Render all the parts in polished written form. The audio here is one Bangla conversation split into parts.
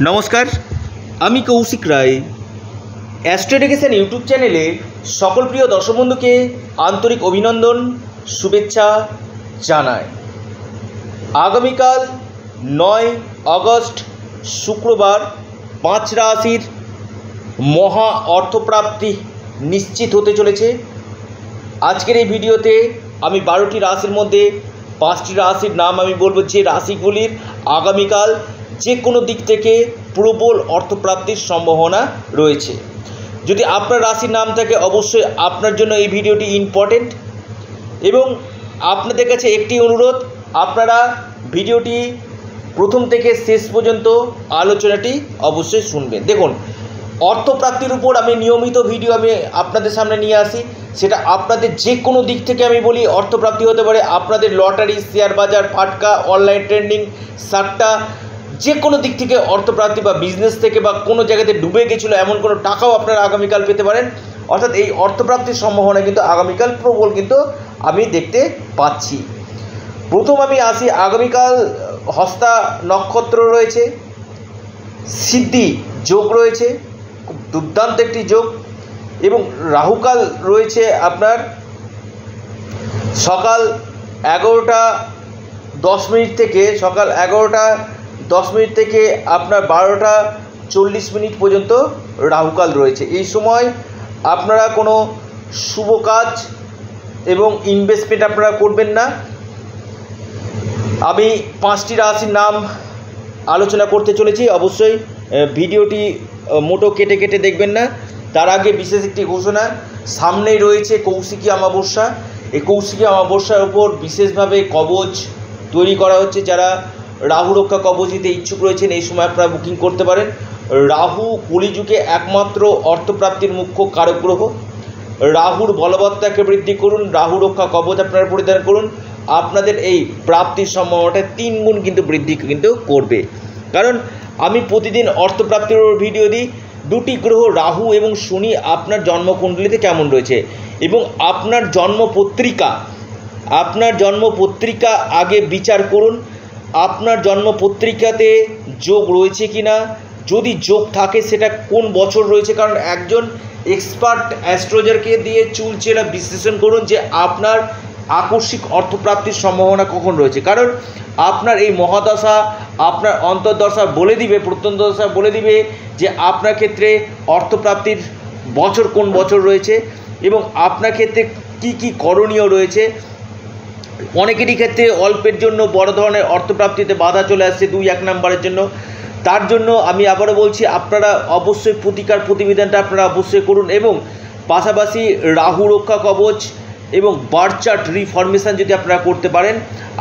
নমস্কার, আমি কৌশিক রায়। অ্যাস্ট্রো এডুকেশন ইউটিউব চ্যানেলে সকল প্রিয় দর্শক বন্ধুকে আন্তরিক অভিনন্দন, শুভেচ্ছা জানাই। আগামীকাল 9 আগস্ট শুক্রবার 5 রাশির মহা অর্থপ্রাপ্তি নিশ্চিত হতে চলেছে। আজকের এই ভিডিওতে আমি 12টি রাশির মধ্যে 5টি রাশির নাম আমি বলবো, যে রাশিগুলির আগামীকাল যে কোনো দিক থেকে প্রবল অর্থপ্রাপ্তির সম্ভাবনা রয়েছে। যদি আপনার রাশির নাম থাকে অবশ্যই আপনার জন্য এই ভিডিওটি ইম্পর্টেন্ট, এবং আপনাদের কাছে একটি অনুরোধ, আপনারা ভিডিওটি প্রথম থেকে শেষ পর্যন্ত আলোচনাটি অবশ্যই শুনবেন। দেখুন, অর্থপ্রাপ্তির উপর আমি নিয়মিত ভিডিও আমি আপনাদের সামনে নিয়ে আসি। সেটা আপনাদের যে কোনো দিক থেকে আমি বলি অর্থপ্রাপ্তি হতে পারে। আপনাদের লটারি, শেয়ার বাজার, ফাটকা, অনলাইন ট্রেন্ডিং, সাট্টা, যে কোনো দিক থেকে অর্থপ্রাপ্তি বা বিজনেস থেকে বা কোনো জায়গাতে ডুবে গেছিলো এমন কোনো টাকাও আপনারা আগামীকাল পেতে পারেন। অর্থাৎ এই অর্থপ্রাপ্তির সম্ভাবনা কিন্তু আগামীকাল প্রবল কিন্তু আমি দেখতে পাচ্ছি। প্রথম আমি আসি, আগামীকাল হস্তা নক্ষত্র রয়েছে, সিদ্ধি যোগ রয়েছে, খুব দুর্দান্ত একটি যোগ, এবং রাহুকাল রয়েছে আপনার সকাল 11টা 10 মিনিট থেকে আপনার 12টা 40 পর্যন্ত রাহুকাল রয়েছে। এই সময় আপনারা কোনো শুভ কাজ এবং ইনভেস্টমেন্ট আপনারা করবেন না। আমি 5টি রাশির নাম আলোচনা করতে চলেছি, অবশ্যই ভিডিওটি মোটো কেটে কেটে দেখবেন না। তার আগে বিশেষ একটি ঘোষণা, সামনেই রয়েছে কৌশিকী অমাবস্যা। এই কৌশিকী অমাবস্যার উপর বিশেষভাবে কবচ তৈরি করা হচ্ছে। যারা রাহু রক্ষা কবচ দিতে ইচ্ছুক রয়েছেন এই সময় আপনারা বুকিং করতে পারেন। রাহু কলিযুগে একমাত্র অর্থপ্রাপ্তির মুখ্য কারক গ্রহ। রাহুর বলবত্তাকে বৃদ্ধি করুন, রাহু রক্ষা কবচ আপনারা পরিধান করুন, আপনাদের এই প্রাপ্তির সম্ভাবনাটা 3 গুণ কিন্তু বৃদ্ধি কিন্তু করবে। কারণ আমি প্রতিদিন অর্থপ্রাপ্তির ভিডিও দিই। 2টি গ্রহ রাহু এবং শনি আপনার জন্মকুণ্ডলিতে কেমন রয়েছে, এবং আপনার জন্মপত্রিকা আগে বিচার করুন। আপনার জন্মপত্রিকাতে যোগ রয়েছে কি না, যদি যোগ থাকে সেটা কোন বছর রয়েছে। কারণ একজন এক্সপার্ট অ্যাস্ট্রোলজারকে দিয়ে চুলচেরা বিশ্লেষণ করুন যে আপনার আকস্মিক অর্থপ্রাপ্তির সম্ভাবনা কখন রয়েছে। কারণ আপনার এই মহাদশা, আপনার অন্তর্দশা বলে দিবে, প্রত্যন্তদশা বলে দিবে যে আপনার ক্ষেত্রে অর্থপ্রাপ্তির বছর কোন বছর রয়েছে, এবং আপনার ক্ষেত্রে কি কি করণীয় রয়েছে। অনেকেরই ক্ষেত্রে অল্পের জন্য বড় ধরনের অর্থপ্রাপ্তিতে বাধা চলে আসছে 2-1 নম্বরের জন্য। তার জন্য আমি আবারও বলছি, আপনারা অবশ্যই প্রতিবিধানটা আপনারা অবশ্যই করুন, এবং পাশাপাশি রাহু রক্ষা কবচ এবং বার্থ চার্ট রিফরমেশন যদি আপনারা করতে পারেন,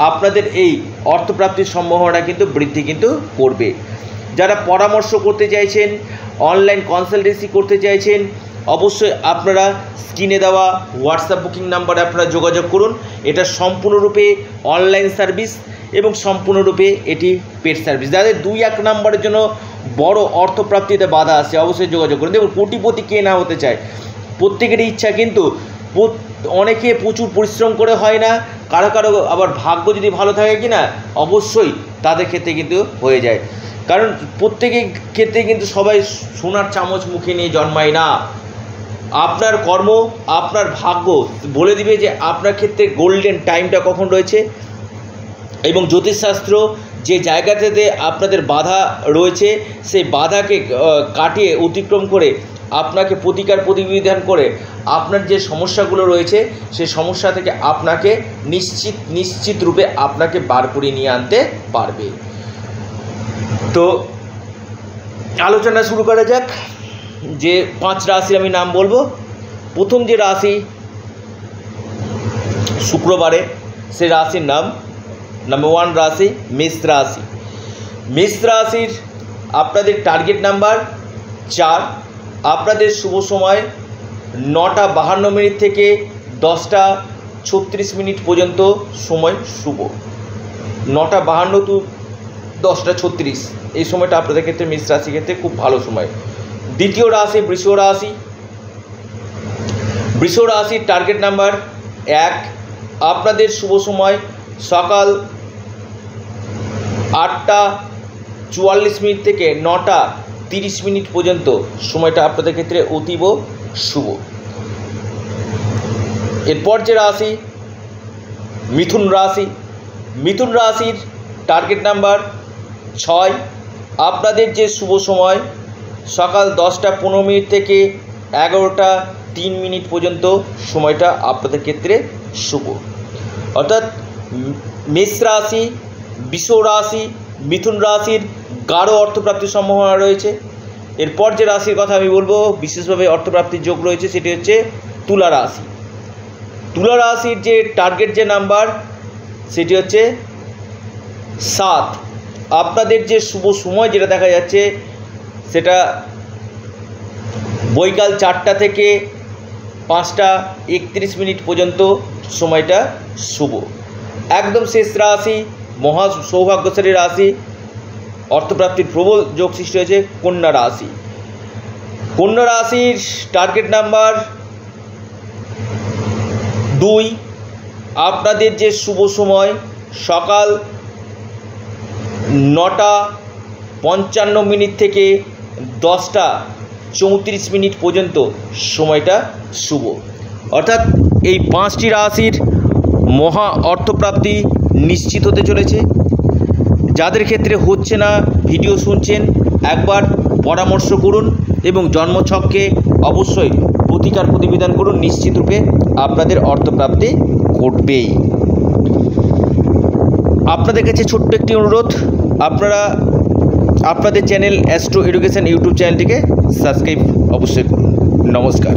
আপনাদের এই অর্থপ্রাপ্তির সম্ভাবনা কিন্তু বৃদ্ধি কিন্তু করবে। যারা পরামর্শ করতে চাইছেন, অনলাইন কনসালটেন্সি করতে চাইছেন, অবশ্যই আপনারা স্ক্রিনে দেওয়া হোয়াটসঅ্যাপ বুকিং নাম্বারে আপনারা যোগাযোগ করুন। এটা সম্পূর্ণরূপে অনলাইন সার্ভিস এবং সম্পূর্ণরূপে এটি পেড সার্ভিস। যাদের 2-1 নম্বরের জন্য বড় অর্থপ্রাপ্তিতে বাধা আসছে অবশ্যই যোগাযোগ করুন। দেখুন, কোটিপতি কে না হতে চায়, প্রত্যেকেরই ইচ্ছা, কিন্তু অনেকে প্রচুর পরিশ্রম করে হয় না, কারো আবার ভাগ্য যদি ভালো থাকে কি না, অবশ্যই তাদের ক্ষেত্রে কিন্তু হয়ে যায়। কারণ প্রত্যেকের ক্ষেত্রে কিন্তু সবাই সোনার চামচ মুখে নিয়ে জন্মায় না। আপনার কর্ম, আপনার ভাগ্য বলে দিবে যে আপনার ক্ষেত্রে গোল্ডেন টাইমটা কখন রয়েছে, এবং জ্যোতিষশাস্ত্র যে জায়গাটাতে আপনাদের বাধা রয়েছে সেই বাধাকে কাটিয়ে অতিক্রম করে আপনাকে প্রতিবিধান করে আপনার যে সমস্যাগুলো রয়েছে সেই সমস্যা থেকে আপনাকে নিশ্চিত রূপে আপনাকে বার করে নিয়ে আনতে পারবে। তো আলোচনা শুরু করা যাক। যে 5 রাশির আমি নাম বলবো, প্রথম যে রাশি শুক্রবারে, সে রাশির নাম নাম্বার 1 রাশি মেষ রাশি। মেষ রাশির আপনাদের টার্গেট নাম্বার 4। আপনাদের শুভ সময় 9টা 52 থেকে 10টা 36 পর্যন্ত সময় শুভ। 9টা 52 to 10টা 36 এই সময়টা আপনাদের ক্ষেত্রে মেষ রাশির ক্ষেত্রে খুব ভালো সময়। দ্বিতীয় রাশি বৃষ রাশি। বৃষ রাশির টার্গেট নাম্বার 1। আপনাদের শুভ সময় সকাল 8টা 44 থেকে 9টা 30 পর্যন্ত সময়টা আপনাদের ক্ষেত্রে অতীব শুভ। এরপর যে রাশি মিথুন রাশি, মিথুন রাশির টার্গেট নাম্বার 6। আপনাদের যে শুভ সময় সকাল 10টা 15 থেকে 11টা 3 পর্যন্ত সময়টা আপনাদের ক্ষেত্রে শুভ। অর্থাৎ মেষ রাশি, বৃষ রাশি, মিথুন রাশির গাঢ় অর্থপ্রাপ্তির সম্ভাবনা রয়েছে। এরপর যে রাশির কথা আমি বলবো বিশেষভাবে অর্থপ্রাপ্তির যোগ রয়েছে সেটি হচ্ছে তুলা রাশি। তুলা রাশির যে টার্গেট যে নাম্বার সেটি হচ্ছে 7। আপনাদের যে শুভ সময় যেটা দেখা যাচ্ছে সেটা বৈকাল 4টা থেকে 5টা 31 পর্যন্ত সময়টা শুভ। একদম শেষ রাশি মহা সৌভাগ্যশালী রাশি, অর্থপ্রাপ্তির প্রবল যোগ সৃষ্টি হয়েছে কন্যা রাশি। কন্যা রাশির টার্গেট নাম্বার 2। আপনাদের যে শুভ সময় সকাল 9টা 55 থেকে 10টা 34 পর্যন্ত সময়টা শুভ। অর্থাৎ এই 5টি রাশির মহা অর্থপ্রাপ্তি নিশ্চিত হতে চলেছে। যাদের ক্ষেত্রে হচ্ছে না ভিডিও শুনছেন একবার পরামর্শ করুন এবং জন্মছককে অবশ্যই প্রতিকার প্রতিবিধান করুন, নিশ্চিত রূপে আপনাদের অর্থপ্রাপ্তি ঘটবেই। আপনাদের কাছে ছোট্ট একটি অনুরোধ, আপনারা আপনাদের চ্যানেল অ্যাস্ট্রো এডুকেশন ইউটিউব চ্যানেলটিকে সাবস্ক্রাইব অবশ্যই করুন। নমস্কার।